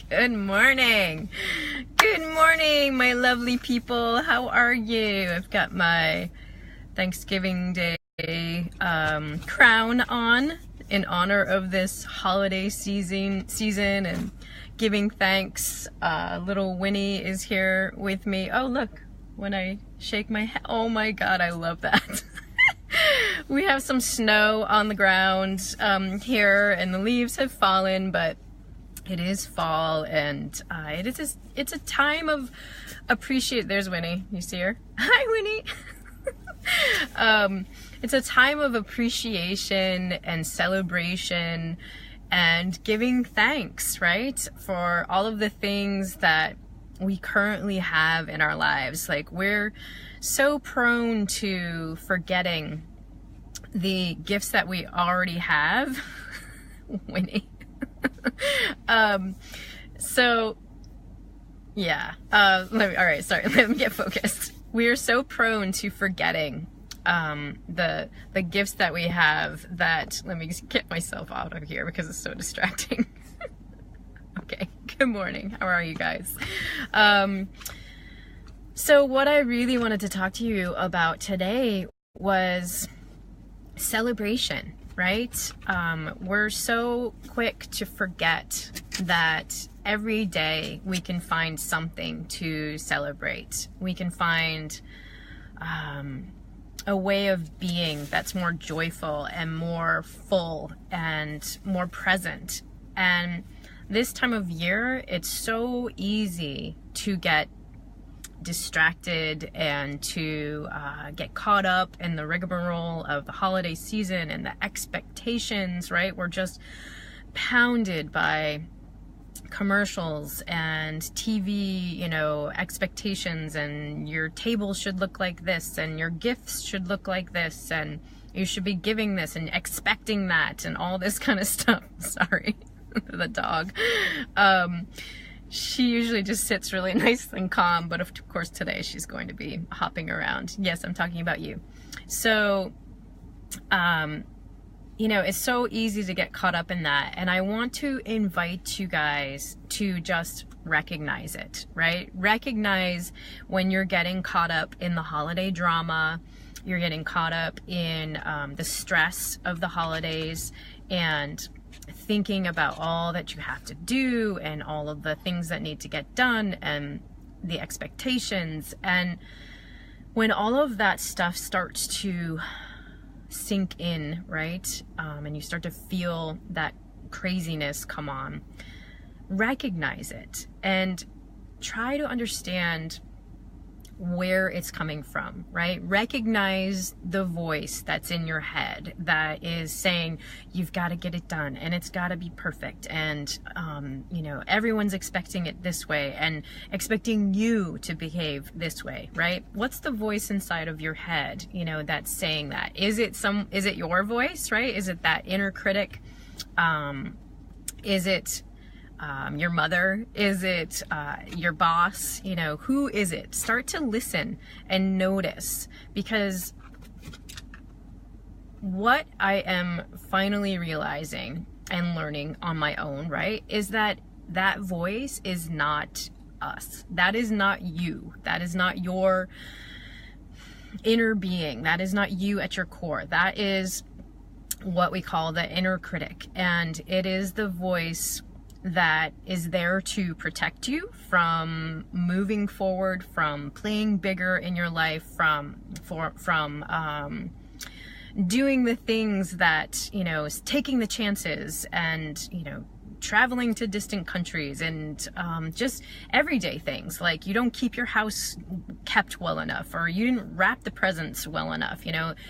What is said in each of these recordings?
Good morning. Good morning, my lovely people. How are you? I've got my Thanksgiving Day crown on in honor of this holiday season and giving thanks. Little Winnie is here with me. Oh, look, when I shake my head. Oh my God, I love that. We have some snow on the ground here, and the leaves have fallen, but it is fall, and it's a time of appreciate. There's Winnie. You see her? Hi, Winnie. It's a time of appreciation and celebration and giving thanks, right? For all of the things that we currently have in our lives. Like, we're so prone to forgetting the gifts that we already have. Winnie. So yeah, all right, sorry, let me get focused. We are so prone to forgetting the gifts that we have that, let me get myself out of here because it's so distracting. Okay, good morning. How are you guys? So what I really wanted to talk to you about today was celebration, right? We're so quick to forget that every day we can find something to celebrate. We can find a way of being that's more joyful and more full and more present. And this time of year, it's so easy to get distracted and to get caught up in the rigmarole of the holiday season and the expectations, right? We're just pounded by commercials and TV, expectations, and your table should look like this, and your gifts should look like this, and you should be giving this and expecting that, and all this kind of stuff. Sorry, the dog. She usually just sits really nice and calm, but of course today she's going to be hopping around. Yes, I'm talking about you. So, it's so easy to get caught up in that. And I want to invite you guys to just recognize it, right? Recognize when you're getting caught up in the holiday drama, you're getting caught up in the stress of the holidays, and thinking about all that you have to do and all of the things that need to get done and the expectations. And when all of that stuff starts to sink in, right? And you start to feel that craziness come on, recognize it and try to understand where it's coming from, right? Recognize the voice that's in your head that is saying you've got to get it done and it's got to be perfect, and everyone's expecting it this way and expecting you to behave this way, right? What's the voice inside of your head, that's saying that? Is it your voice, right? Is it that inner critic? Is it your mother? Is it your boss? Who is it? Start to listen and notice, because what I am finally realizing and learning on my own, right, is that voice is not us. That is not you. That is not your inner being. That is not you at your core. That is what we call the inner critic, and it is the voice that is there to protect you from moving forward, from playing bigger in your life, from doing the things that, taking the chances and, traveling to distant countries and just everyday things like you don't keep your house kept well enough, or you didn't wrap the presents well enough.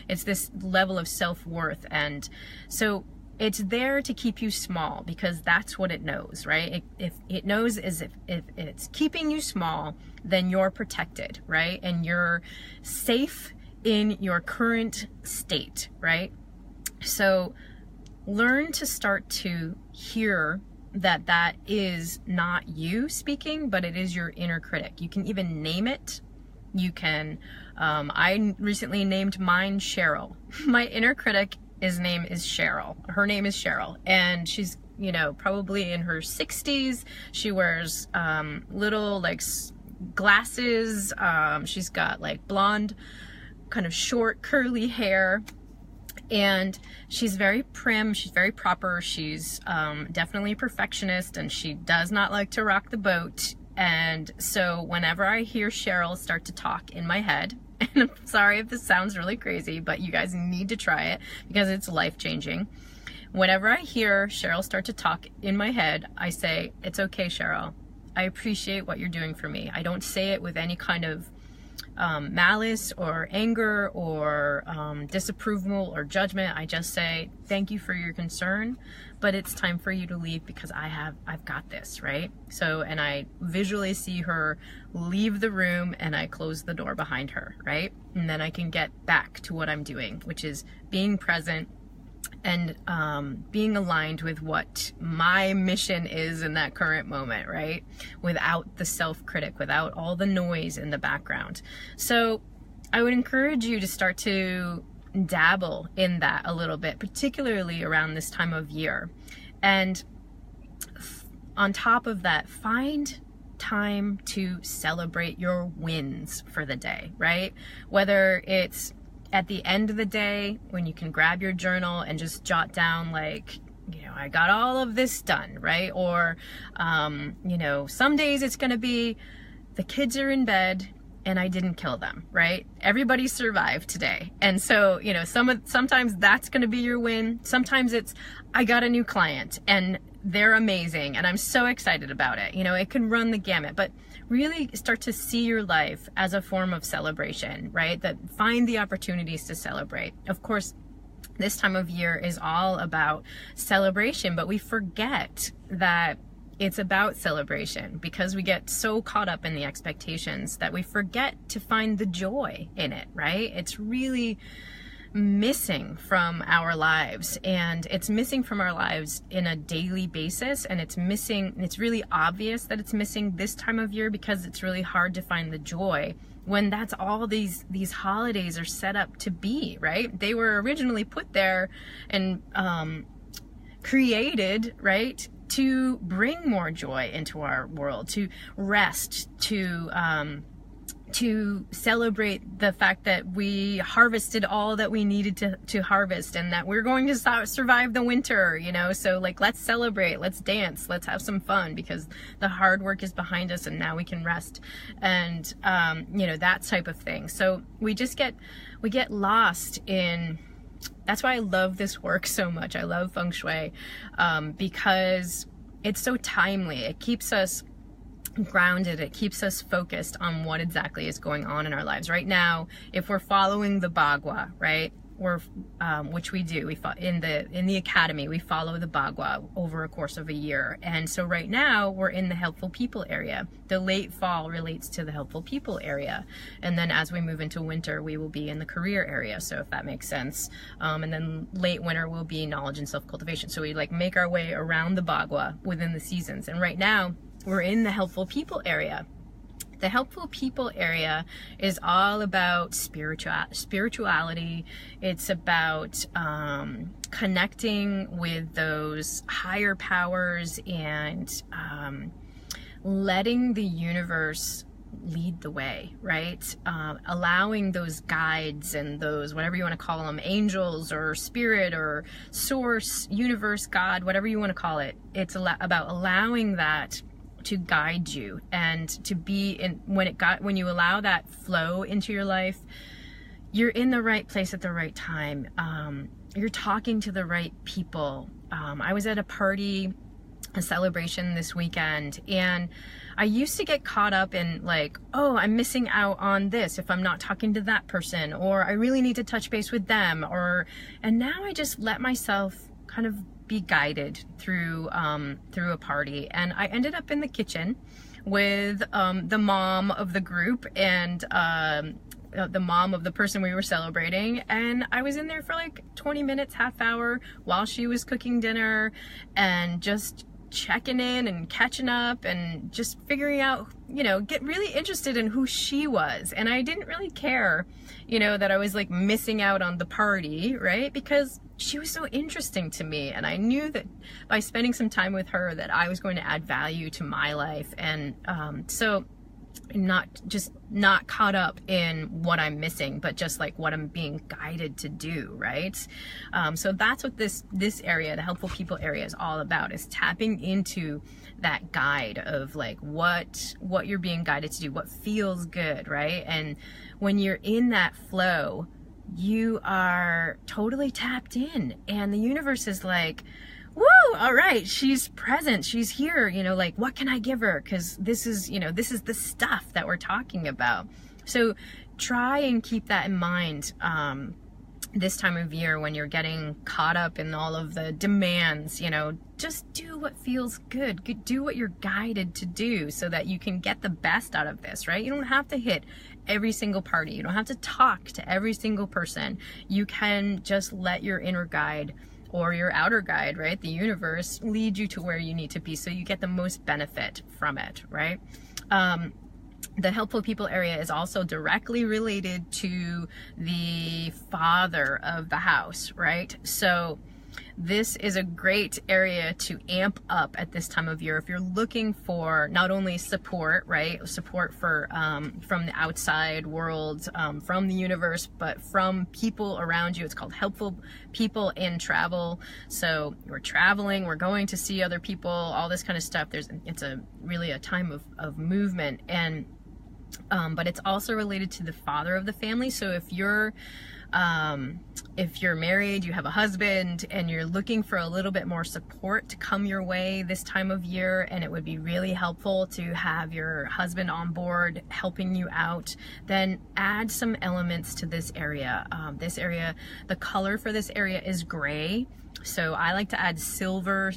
It's this level of self-worth. And so it's there to keep you small, because that's what it knows, right? If it knows is if it's keeping you small, then you're protected, right? And you're safe in your current state, right? So learn to start to hear that is not you speaking, but it is your inner critic. You can even name it. You can, I recently named mine Cheryl. My inner critic, his name is Cheryl. Her name is Cheryl, and she's you know, probably in her 60s. She wears little like glasses. She's got like blonde, kind of short curly hair, and she's very prim, she's very proper, she's definitely a perfectionist, and she does not like to rock the boat. And so whenever I hear Cheryl start to talk in my head, and I'm sorry if this sounds really crazy, but you guys need to try it because it's life-changing. Whenever I hear Cheryl start to talk in my head, I say, "It's okay, Cheryl. I appreciate what you're doing for me." I don't say it with any kind of malice or anger or disapproval or judgment. I just say, "Thank you for your concern, but it's time for you to leave because I've got this," right? So, and I visually see her leave the room and I close the door behind her, right? And then I can get back to what I'm doing, which is being present and being aligned with what my mission is in that current moment, right? Without the self-critic, without all the noise in the background. So I would encourage you to start to dabble in that a little bit, particularly around this time of year. And on top of that, find time to celebrate your wins for the day, right? Whether it's at the end of the day when you can grab your journal and just jot down like, you know, I got all of this done, right? Or, you know, some days it's going to be the kids are in bed and I didn't kill them, right? Everybody survived today. And so, you know, sometimes that's going to be your win. Sometimes it's, I got a new client and they're amazing and I'm so excited about it. You know, it can run the gamut, but really start to see your life as a form of celebration, right? That find the opportunities to celebrate. Of course, this time of year is all about celebration, but we forget that it's about celebration because we get so caught up in the expectations that we forget to find the joy in it, right? It's really missing from our lives, and it's missing from our lives in a daily basis, and it's really obvious that it's missing this time of year because it's really hard to find the joy when that's all these holidays are set up to be, right? They were originally put there and created, right, to bring more joy into our world, to rest, to celebrate the fact that we harvested all that we needed to harvest and that we're going to survive the winter, you know? So like, let's celebrate, let's dance, let's have some fun because the hard work is behind us and now we can rest and, you know, that type of thing. So we get lost in, that's why I love this work so much. I love Feng Shui because it's so timely. It keeps us grounded, it keeps us focused on what exactly is going on in our lives right now. If we're following the Bagua, right, which we do, in the academy we follow the Bagua over a course of a year, and so right now we're in the helpful people area. The late fall relates to the helpful people area, and then as we move into winter we will be in the career area, so if that makes sense, and then late winter will be knowledge and self-cultivation. So we like make our way around the Bagua within the seasons, and right now we're in the helpful people area. The helpful people area is all about spirituality. It's about connecting with those higher powers and letting the universe lead the way, right? Allowing those guides and those, whatever you want to call them, angels or spirit or source, universe, God, whatever you want to call it. It's about allowing that to guide you and to be in, when you allow that flow into your life, you're in the right place at the right time. You're talking to the right people. I was at a party, a celebration this weekend, and I used to get caught up in like, oh, I'm missing out on this if I'm not talking to that person, or I really need to touch base with them, and now I just let myself kind of be guided through a party, and I ended up in the kitchen with the mom of the group and the mom of the person we were celebrating, and I was in there for like 20 minutes, half hour while she was cooking dinner and just checking in and catching up and just figuring out, you know, get really interested in who she was. And I didn't really care, you know, that I was like missing out on the party, right? Because she was so interesting to me, and I knew that by spending some time with her that I was going to add value to my life. And so not caught up in what I'm missing, but just like what I'm being guided to do, right? So that's what this area, the helpful people area, is all about, is tapping into that guide of like what you're being guided to do, what feels good, right? And when you're in that flow, you are totally tapped in, and the universe is like, woo, all right, she's present, she's here, you know, like, what can I give her? Because this is, you know, this is the stuff that we're talking about. So try and keep that in mind this time of year when you're getting caught up in all of the demands. You know, just do what feels good. Do what you're guided to do so that you can get the best out of this, right? You don't have to hit every single party. You don't have to talk to every single person. You can just let your inner guide or your outer guide, right, the universe, lead you to where you need to be so you get the most benefit from it, right? The helpful people area is also directly related to the father of the house, right? So this is a great area to amp up at this time of year if you're looking for not only support, right? Support for from the outside world, from the universe, but from people around you. It's called helpful people in travel. So we're traveling, we're going to see other people, all this kind of stuff. It's really a time of movement, and but it's also related to the father of the family. So if you're married, you have a husband, and you're looking for a little bit more support to come your way this time of year, and it would be really helpful to have your husband on board helping you out, then add some elements to this area. The color for this area is gray. So I like to add silver.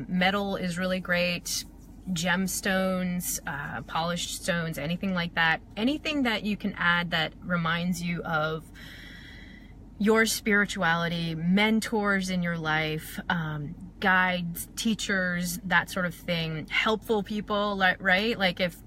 Metal is really great. Gemstones, polished stones, anything like that. Anything that you can add that reminds you of your spirituality, mentors in your life, guides, teachers, that sort of thing. Helpful people, right? Like if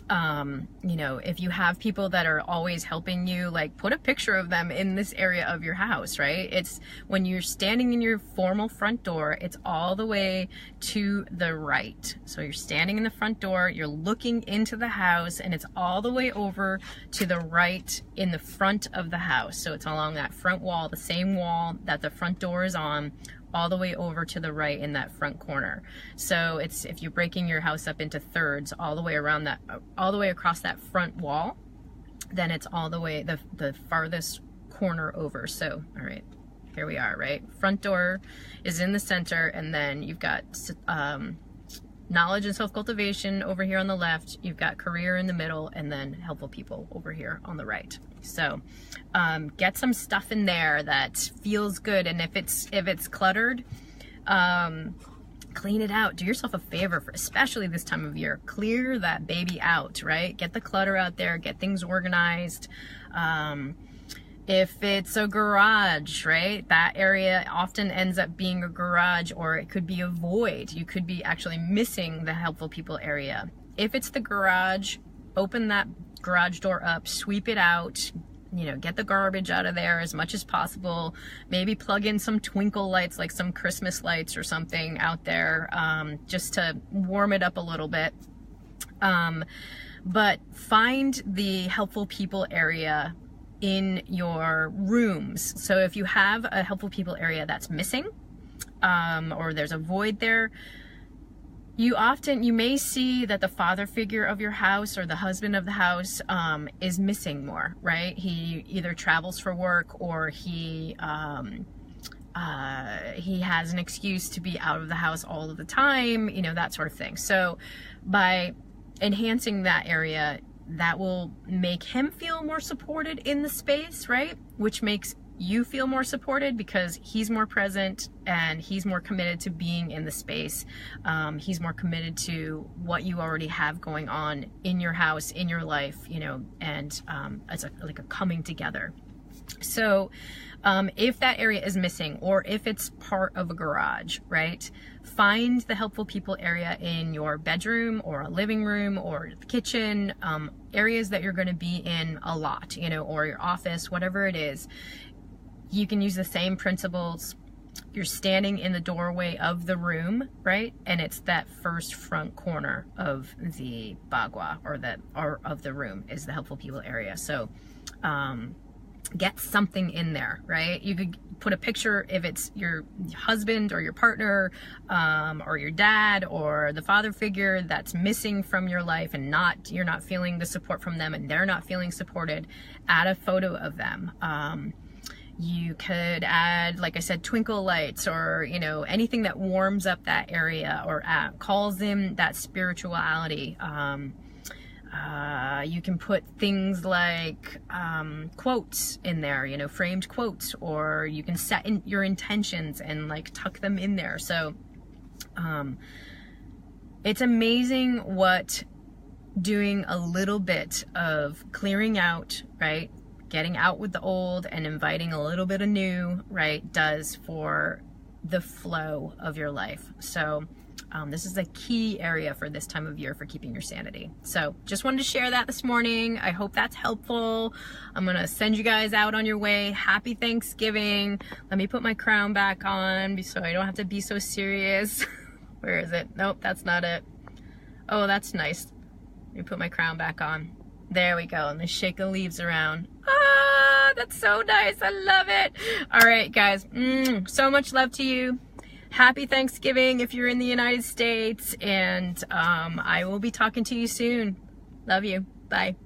you know, if you have people that are always helping you, like put a picture of them in this area of your house, right? It's when you're standing in your formal front door, it's all the way to the right. So you're standing in the front door, you're looking into the house, and it's all the way over to the right in the front of the house. So it's along that front wall, the same wall that the front door is on, all the way over to the right in that front corner. So it's, if you're breaking your house up into thirds, all the way around that, all the way across that front wall, then it's all the way the farthest corner over. So all right, here we are, right? Front door is in the center, and then you've got knowledge and self-cultivation over here on the left, you've got career in the middle, and then helpful people over here on the right. So get some stuff in there that feels good, and if it's cluttered, clean it out. Do yourself a favor, especially this time of year. Clear that baby out, right? Get the clutter out there, get things organized. If it's a garage, right, that area often ends up being a garage, or it could be a void. You could be actually missing the helpful people area. If it's the garage, open that garage door up, sweep it out, you know, get the garbage out of there as much as possible. Maybe plug in some twinkle lights, like some Christmas lights or something out there, just to warm it up a little bit. But find the helpful people area in your rooms. So if you have a helpful people area that's missing, or there's a void there, you may see that the father figure of your house or the husband of the house is missing more, right? He either travels for work, or he has an excuse to be out of the house all of the time, you know, that sort of thing. So by enhancing that area, that will make him feel more supported in the space, right? Which makes you feel more supported because he's more present and he's more committed to being in the space. He's more committed to what you already have going on in your house, in your life, you know, and it's like a coming together. So if that area is missing, or if it's part of a garage, right, find the helpful people area in your bedroom or a living room or the kitchen, areas that you're going to be in a lot, you know, or your office, whatever it is. you can use the same principles. You're standing in the doorway of the room, right? And it's that first front corner of the bagua, or of the room, is the helpful people area. So get something in there, right? You could put a picture if it's your husband or your partner, or your dad or the father figure that's missing from your life, and you're not feeling the support from them, and they're not feeling supported. Add a photo of them. You could add, like I said, twinkle lights, or, you know, anything that warms up that area or calls in that spirituality. You can put things like quotes in there, you know, framed quotes, or you can set in your intentions and like tuck them in there. So it's amazing what doing a little bit of clearing out, right? Getting out with the old and inviting a little bit of new, right, does for the flow of your life. So this is a key area for this time of year for keeping your sanity. So just wanted to share that this morning. I hope that's helpful. I'm gonna send you guys out on your way. Happy Thanksgiving. Let me put my crown back on so I don't have to be so serious. Where is it? Nope, that's not it. Oh, that's nice. Let me put my crown back on. There we go. And then shake the leaves around. Ah, that's so nice. I love it. All right, guys. So much love to you. Happy Thanksgiving if you're in the United States. And I will be talking to you soon. Love you. Bye.